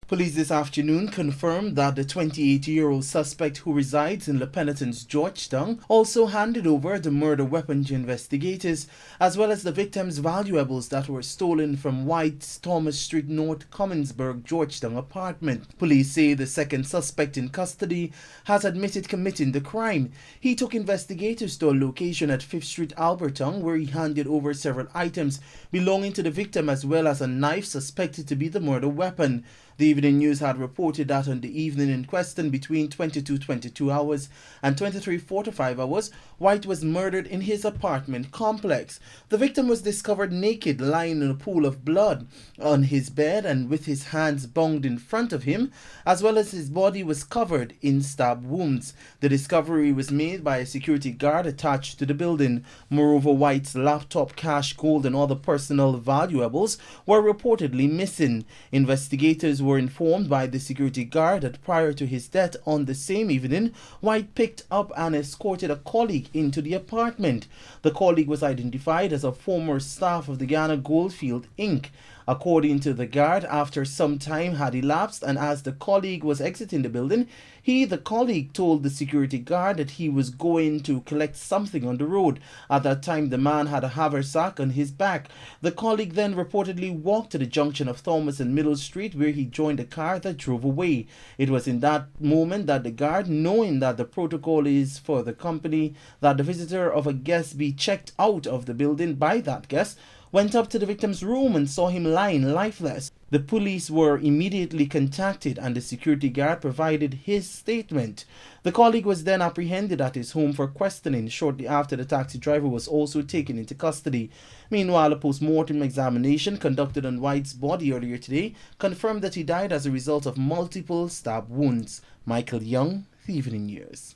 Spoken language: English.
Police this afternoon confirmed that the 28-year-old suspect who resides in Le Penitence, Georgetown, also handed over the murder weapon to investigators, as well as the victim's valuables that were stolen from White's Thomas Street North, Commonsburg, Georgetown apartment. Police say the second suspect in custody has admitted committing the crime. He took investigators to a location at 5th Street, Alberton, where he handed over several items belonging to the victim, as well as a knife suspected to be the murder weapon. The Evening News had reported that on the evening in question, between 22:22 hours and 23:45 hours, White was murdered in his apartment complex. The victim was discovered naked, lying in a pool of blood on his bed and with his hands bound in front of him, as well as his body was covered in stab wounds. The discovery was made by a security guard attached to the building. Moreover, White's laptop, cash, gold, and other personal valuables were reportedly missing. Investigators were informed by the security guard that prior to his death on the same evening, White picked up and escorted a colleague into the apartment. The colleague was identified as a former staff of the Ghana Goldfield Inc. According to the guard, after some time had elapsed and as the colleague was exiting the building, the colleague told the security guard that he was going to collect something on the road. At that time, the man had a haversack on his back. The colleague then reportedly walked to the junction of Thomas and Middle Street, where he joined a car that drove away. It was in that moment that the guard, knowing that the protocol is for the company that the visitor of a guest be checked out of the building by that guest, went up to the victim's room and saw him lying lifeless. The police were immediately contacted and the security guard provided his statement. The colleague was then apprehended at his home for questioning. Shortly after, the taxi driver was also taken into custody. Meanwhile, a post-mortem examination conducted on White's body earlier today confirmed that he died as a result of multiple stab wounds. Michael Young, The Evening News.